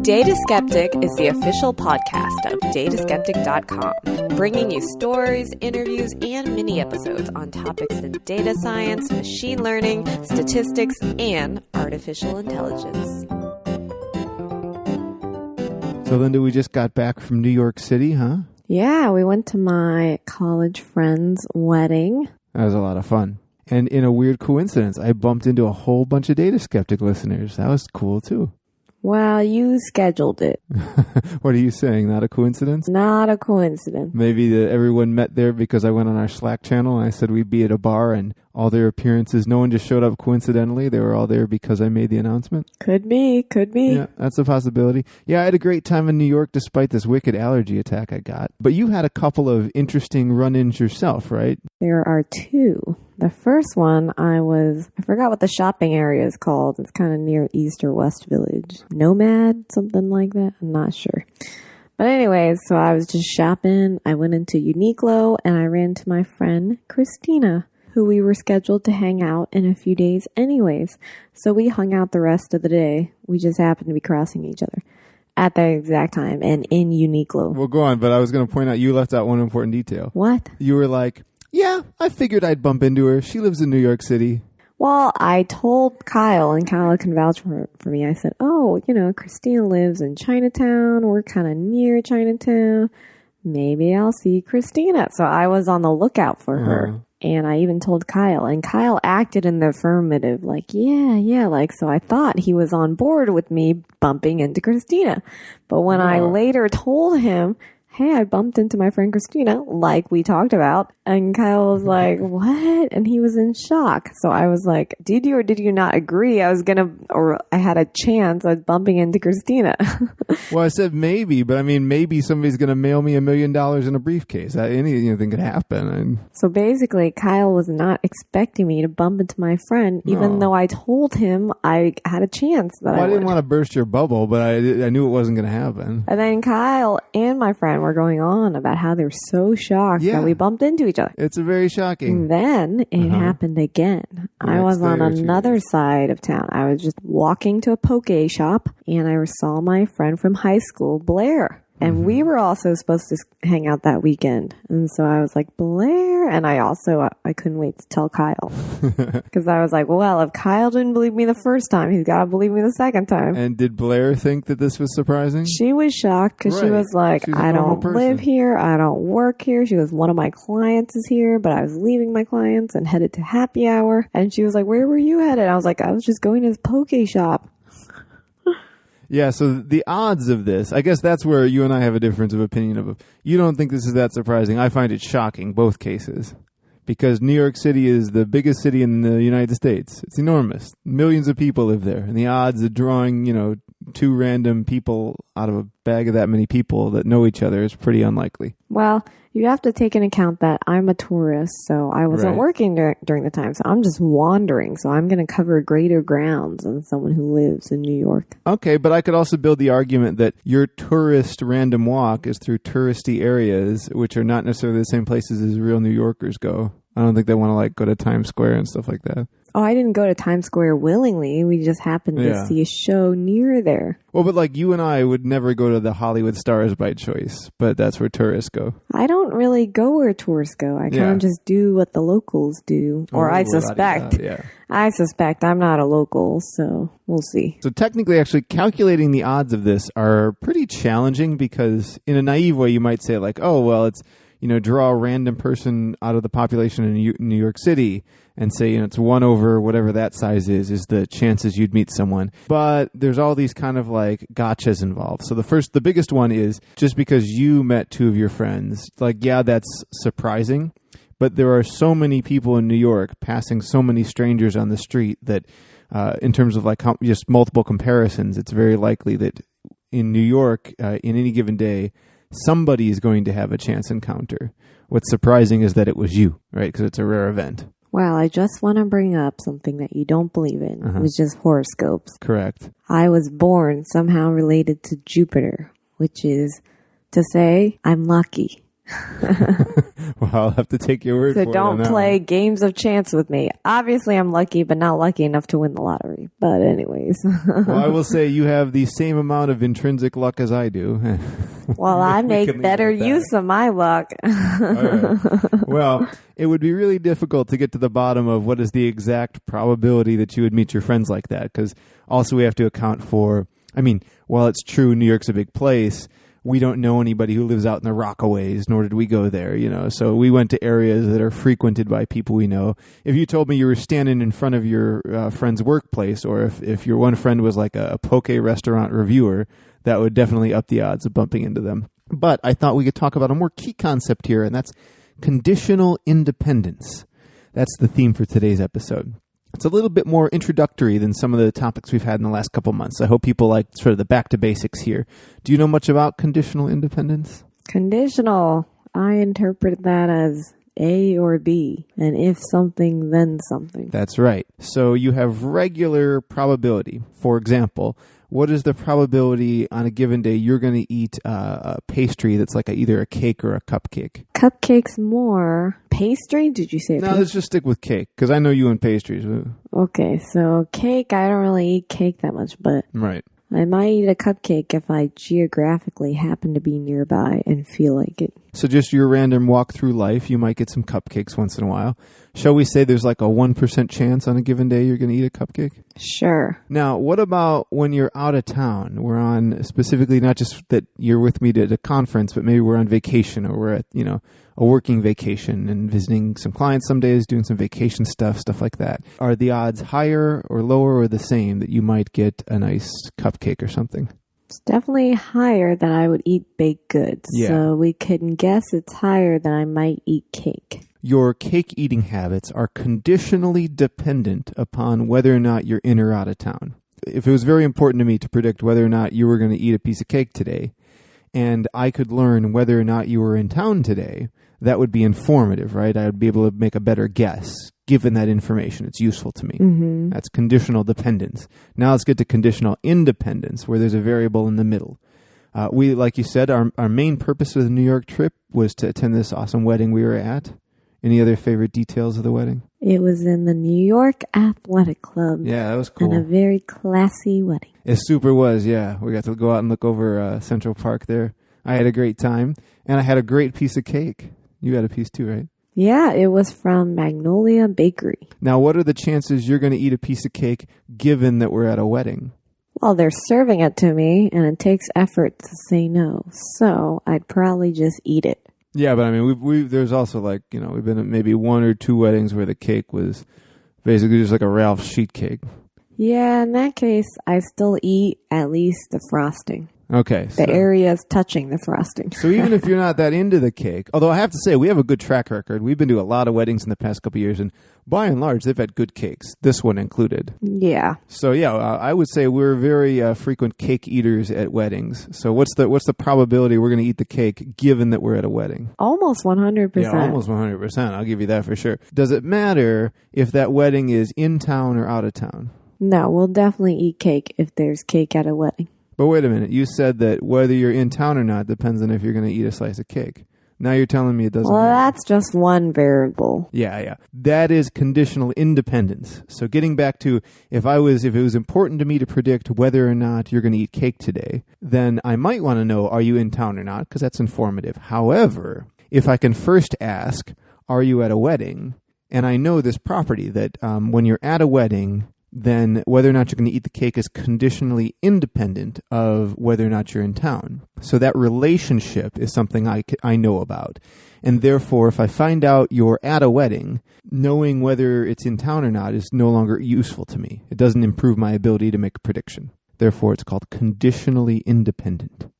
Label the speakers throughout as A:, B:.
A: Data Skeptic is the official podcast of dataskeptic.com, bringing you stories, interviews, and mini episodes on topics in data science, machine learning, statistics, and artificial intelligence.
B: So, Linda, we just got back from New York City, huh?
A: Yeah, we went to my college friend's wedding.
B: That was a lot of fun. And in a weird coincidence, I bumped into a whole bunch of Data Skeptic listeners. That was cool, too.
A: Well, you scheduled it.
B: What are you saying? Not a coincidence?
A: Not a coincidence.
B: Maybe everyone met there because I went on our Slack channel and I said we'd be at a bar and all their appearances, no one just showed up coincidentally. They were all there because I made the announcement.
A: Could be.
B: Yeah, that's a possibility. Yeah, I had a great time in New York despite this wicked allergy attack I got. But you had a couple of interesting run-ins yourself, right?
A: There are two. The first one, I forgot what the shopping area is called. It's kind of near East or West Village. Nomad, something like that. I'm not sure. But anyways, so I was just shopping. I went into Uniqlo and I ran to my friend Christina, who we were scheduled to hang out in a few days anyways. So we hung out the rest of the day. We just happened to be crossing each other at the exact time and in Uniqlo.
B: Well, go on, but I was going to point out you left out one important detail.
A: What?
B: You were like, yeah, I figured I'd bump into her. She lives in New York City.
A: Well, I told Kyle, and Kyle can vouch for me. I said, Christina lives in Chinatown. We're kind of near Chinatown. Maybe I'll see Christina. So I was on the lookout for her. And I even told Kyle. And Kyle acted in the affirmative, like, yeah. So I thought he was on board with me bumping into Christina. But when I later told him, hey, I bumped into my friend Christina, like we talked about. And Kyle was like, what? And he was in shock. So I was like, did you or did you not agree? I had a chance of bumping into Christina.
B: Well, I said maybe, but I mean, maybe somebody's going to mail me $1 million in a briefcase. Anything could happen.
A: So basically, Kyle was not expecting me to bump into my friend, even though I told him I had a chance that
B: I didn't want to burst your bubble, but I knew it wasn't going to happen.
A: And then Kyle and my friend were going on about how they were so shocked that we bumped into each other.
B: It's very shocking.
A: And then it happened again. I was on another side of town. I was just walking to a poke shop and I saw my friend from high school, Blair. And we were also supposed to hang out that weekend. And so I was like, Blair. And I couldn't wait to tell Kyle. Because I was like, well, if Kyle didn't believe me the first time, he's got to believe me the second time.
B: And did Blair think that this was surprising?
A: She was shocked because she was like, I don't live here. I don't work here. She was, one of my clients is here, but I was leaving my clients and headed to happy hour. And she was like, where were you headed? I was like, I was just going to this poke shop.
B: Yeah, so the odds of this, I guess that's where you and I have a difference of opinion of. You don't think this is that surprising. I find it shocking, both cases. Because New York City is the biggest city in the United States. It's enormous. Millions of people live there. And the odds of drawing, two random people out of a bag of that many people that know each other is pretty unlikely.
A: Well, you have to take into account that I'm a tourist, so I wasn't working during the time. So I'm just wandering. So I'm going to cover greater grounds than someone who lives in New York.
B: Okay, but I could also build the argument that your tourist random walk is through touristy areas, which are not necessarily the same places as real New Yorkers go. I don't think they want to go to Times Square and stuff like that.
A: Oh, I didn't go to Times Square willingly. We just happened to see a show near there.
B: Well, but you and I would never go to the Hollywood Stars by choice, but that's where tourists go.
A: I don't really go where tourists go. I kind of just do what the locals do. Or I suspect. I suspect. I'm not a local, so we'll see.
B: So technically, actually, calculating the odds of this are pretty challenging because in a naive way, you might say it's, draw a random person out of the population in New York City and say, it's 1 over whatever that size is the chances you'd meet someone. But there's all these kind of gotchas involved. So the biggest one is just because you met two of your friends, that's surprising. But there are so many people in New York passing so many strangers on the street that in terms of just multiple comparisons, it's very likely that in New York, in any given day, somebody is going to have a chance encounter. What's surprising is that it was you, right? Because it's a rare event.
A: Well, I just want to bring up something that you don't believe in, which is horoscopes.
B: Correct.
A: I was born somehow related to Jupiter, which is to say I'm lucky.
B: Well, I'll have to take your word for
A: So
B: it.
A: don't play games of chance with me. Obviously, I'm lucky, but not lucky enough to win the lottery. But anyways.
B: Well, I will say you have the same amount of intrinsic luck as I do.
A: Well, I make better use of my luck.
B: All right. Well, it would be really difficult to get to the bottom of what is the exact probability that you would meet your friends like that. Because also we have to account for, while it's true New York's a big place, we don't know anybody who lives out in the Rockaways, nor did we go there, So we went to areas that are frequented by people we know. If you told me you were standing in front of your friend's workplace, or if your one friend was like a poke restaurant reviewer, that would definitely up the odds of bumping into them. But I thought we could talk about a more key concept here, and that's conditional independence. That's the theme for today's episode. It's a little bit more introductory than some of the topics we've had in the last couple months. I hope people like sort of the back to basics here. Do you know much about conditional independence?
A: Conditional. I interpret that as A or B. And if something, then something.
B: That's right. So you have regular probability. For example, what is the probability on a given day you're going to eat a pastry that's like either a cake or a cupcake?
A: Cupcakes more. Pastry? Did you say
B: No, let's just stick with cake, because I know you and pastries.
A: Okay, so cake, I don't really eat cake that much, but
B: Right.
A: I might eat a cupcake if I geographically happen to be nearby and feel like it.
B: So just your random walk through life, you might get some cupcakes once in a while. Shall we say there's like a 1% chance on a given day you're going to eat a cupcake?
A: Sure.
B: Now, what about when you're out of town? We're on, specifically, not just that you're with me at a conference, but maybe we're on vacation, or we're at, a working vacation and visiting some clients some days, doing some vacation stuff like that. Are the odds higher or lower or the same that you might get a nice cupcake or something?
A: It's definitely higher than I would eat baked goods.
B: Yeah.
A: So we can guess it's higher than I might eat cake.
B: Your cake eating habits are conditionally dependent upon whether or not you're in or out of town. If it was very important to me to predict whether or not you were going to eat a piece of cake today, and I could learn whether or not you were in town today, that would be informative, right? I would be able to make a better guess. Given that information, it's useful to me.
A: Mm-hmm.
B: That's conditional dependence. Now let's get to conditional independence, where there's a variable in the middle. We, like you said, our main purpose of the New York trip was to attend this awesome wedding we were at. Any other favorite details of the wedding?
A: It was in the New York Athletic Club.
B: Yeah, that was cool.
A: And a very classy wedding.
B: It super was, yeah. We got to go out and look over Central Park there. I had a great time, and I had a great piece of cake. You had a piece too, right?
A: Yeah, it was from Magnolia Bakery.
B: Now, what are the chances you're going to eat a piece of cake given that we're at a wedding?
A: Well, they're serving it to me, and it takes effort to say no. So I'd probably just eat it.
B: Yeah, but I mean, we there's also we've been at maybe one or two weddings where the cake was basically just like a Ralph's sheet cake.
A: Yeah, in that case, I still eat at least the frosting.
B: Okay.
A: The areas touching the frosting.
B: So even if you're not that into the cake, although I have to say we have a good track record. We've been to a lot of weddings in the past couple of years, and by and large, they've had good cakes, this one included.
A: Yeah.
B: So yeah, I would say we're very frequent cake eaters at weddings. So what's the probability we're going to eat the cake given that we're at a wedding?
A: Almost 100%.
B: Yeah, almost 100%. I'll give you that for sure. Does it matter if that wedding is in town or out of town?
A: No, we'll definitely eat cake if there's cake at a wedding.
B: But wait a minute. You said that whether you're in town or not depends on if you're going to eat a slice of cake. Now you're telling me it doesn't matter.
A: That's just one variable.
B: Yeah. That is conditional independence. So getting back to if it was important to me to predict whether or not you're going to eat cake today, then I might want to know, are you in town or not? Because that's informative. However, if I can first ask, are you at a wedding? And I know this property that when you're at a wedding, then whether or not you're going to eat the cake is conditionally independent of whether or not you're in town. So that relationship is something I know about. And therefore, if I find out you're at a wedding, knowing whether it's in town or not is no longer useful to me. It doesn't improve my ability to make a prediction. Therefore, it's called conditionally independent.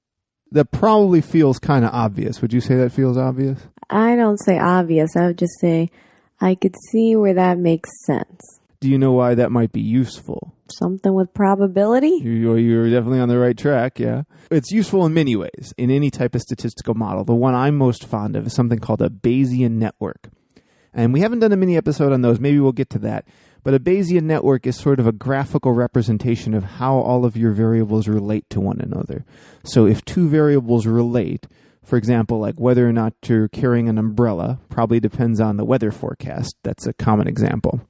B: That probably feels kind of obvious. Would you say that feels obvious?
A: I don't say obvious. I would just say I could see where that makes sense.
B: Do you know why that might be useful?
A: Something with probability?
B: You're definitely on the right track, yeah. It's useful in many ways, in any type of statistical model. The one I'm most fond of is something called a Bayesian network. And we haven't done a mini episode on those. Maybe we'll get to that. But a Bayesian network is sort of a graphical representation of how all of your variables relate to one another. So if two variables relate, For example, like whether or not you're carrying an umbrella probably depends on the weather forecast. That's a common example.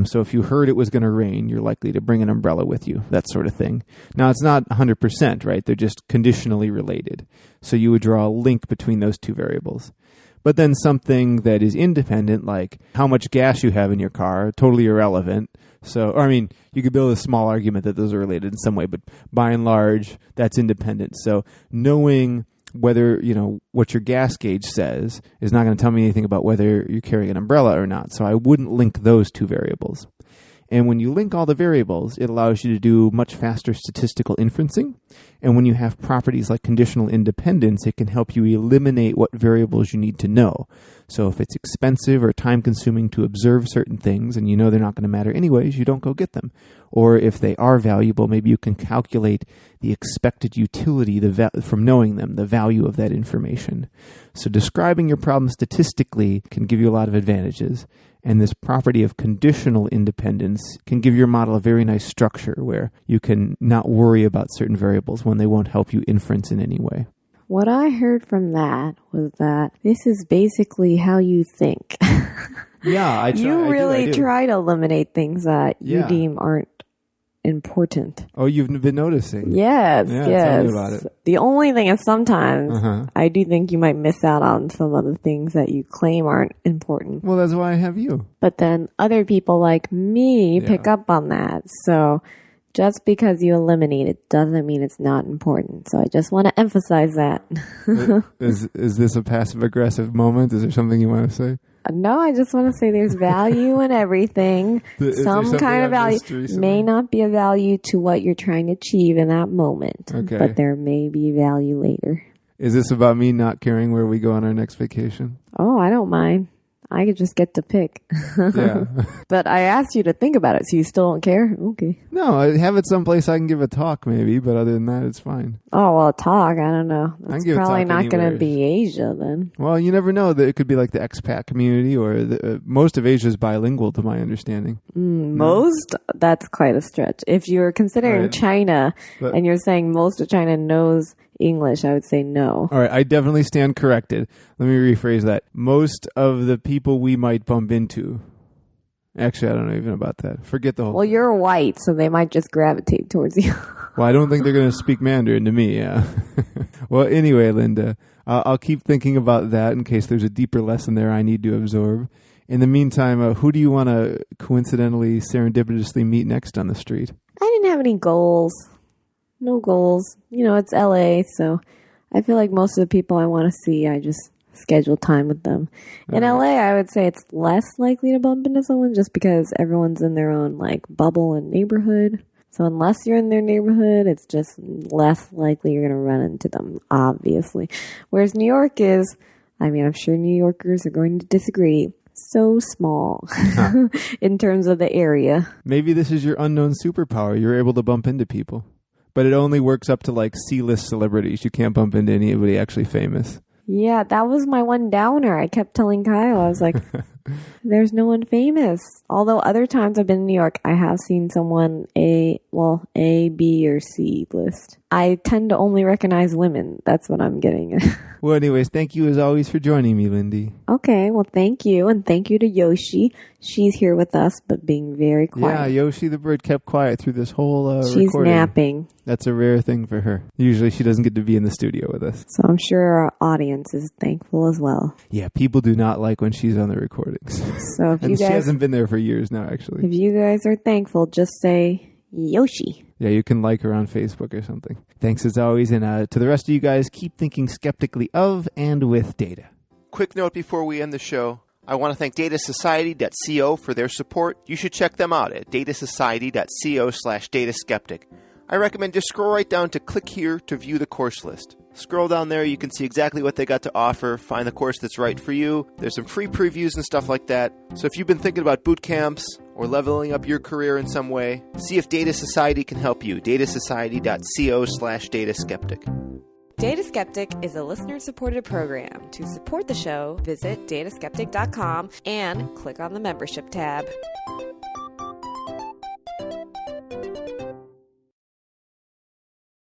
B: So if you heard it was going to rain, you're likely to bring an umbrella with you, that sort of thing. Now, it's not 100%, right? They're just conditionally related. So you would draw a link between those two variables. But then something that is independent, like how much gas you have in your car, totally irrelevant. So, or I mean, you could build a small argument that those are related in some way, but by and large, that's independent. So knowing whether, what your gas gauge says is not going to tell me anything about whether you're carrying an umbrella or not. So I wouldn't link those two variables. And when you link all the variables, it allows you to do much faster statistical inferencing. And when you have properties like conditional independence, it can help you eliminate what variables you need to know. So if it's expensive or time-consuming to observe certain things and you know they're not going to matter anyways, you don't go get them. Or if they are valuable, maybe you can calculate the expected utility from knowing them, the value of that information. So describing your problem statistically can give you a lot of advantages. And this property of conditional independence can give your model a very nice structure where you can not worry about certain variables when they won't help you inference in any way.
A: What I heard from that was that this is basically how you think.
B: Yeah, I try.
A: You really
B: I do.
A: try to eliminate things that you deem aren't important.
B: Oh, you've been noticing?
A: Yes,
B: yeah,
A: yes.
B: Tell me about it.
A: The only thing is sometimes I do think you might miss out on some of the things that you claim aren't important.
B: Well, that's why I have you.
A: But then other people like me pick up on that. So just because you eliminate it doesn't mean it's not important. So I just want to emphasize that.
B: Is this a passive-aggressive moment? Is there something you want to say?
A: No, I just want to say there's value in everything. Some kind of value may not be a value to what you're trying to achieve in that moment, but there may be value later.
B: Is this about me not caring where we go on our next vacation?
A: Oh, I don't mind. I could just get to pick.
B: Yeah.
A: But I asked you to think about it, so you still don't care? Okay.
B: No, I have it someplace I can give a talk maybe, but other than that, it's fine.
A: Oh, well, a talk, I don't know. It's probably not going to be Asia then.
B: Well, you never know. That it could be like the expat community, or most of Asia is bilingual to my understanding.
A: Most? That's quite a stretch. If you're considering China and you're saying most of China knows English, I would say no.
B: All right, I definitely stand corrected. Let me rephrase that. Most of the people we might bump into. Actually, I don't know even about that. Forget the whole
A: Well, you're white, so they might just gravitate towards you.
B: Well, I don't think they're going to speak Mandarin to me, yeah. Well, anyway, Linda, I'll keep thinking about that in case there's a deeper lesson there I need to absorb. In the meantime, who do you want to coincidentally, serendipitously meet next on the street?
A: I didn't have any goals. No goals. It's LA, so I feel like most of the people I want to see, I just schedule time with them. In LA, I would say it's less likely to bump into someone just because everyone's in their own bubble and neighborhood. So unless you're in their neighborhood, it's just less likely you're going to run into them, obviously. Whereas New York is, I'm sure New Yorkers are going to disagree, so small in terms of the area.
B: Maybe this is your unknown superpower. You're able to bump into people. But it only works up to C-list celebrities. You can't bump into anybody actually famous.
A: Yeah, that was my one downer. I kept telling Kyle, I was like, there's no one famous. Although other times I've been in New York, I have seen someone A, B, or C list. I tend to only recognize women. That's what I'm getting at.
B: Well, anyways, thank you as always for joining me, Lindy.
A: Okay, well, thank you. And thank you to Yoshi. She's here with us, but being very quiet.
B: Yeah, Yoshi the bird kept quiet through this whole
A: She's
B: recording.
A: napping.
B: That's a rare thing for her. Usually she doesn't get to be in the studio with us.
A: So I'm sure our audience is thankful as well.
B: Yeah, people do not like when she's on the recordings.
A: So if
B: and she hasn't been there for years now, actually.
A: If you guys are thankful, just say Yoshi.
B: Yeah, you can like her on Facebook or something. Thanks as always, and to the rest of you guys, keep thinking skeptically of and with data.
C: Quick note before we end the show. I want to thank datasociety.co for their support. You should check them out at datasociety.co/dataskeptic. I recommend just scroll right down to click here to view the course list. Scroll down there, you can see exactly what they got to offer, find the course that's right for you. There's some free previews and stuff like that. So if you've been thinking about boot camps or leveling up your career in some way, see if Data Society can help you. datasociety.co/dataskeptic.
D: Data Skeptic is a listener-supported program. To support the show, visit dataskeptic.com and click on the membership tab.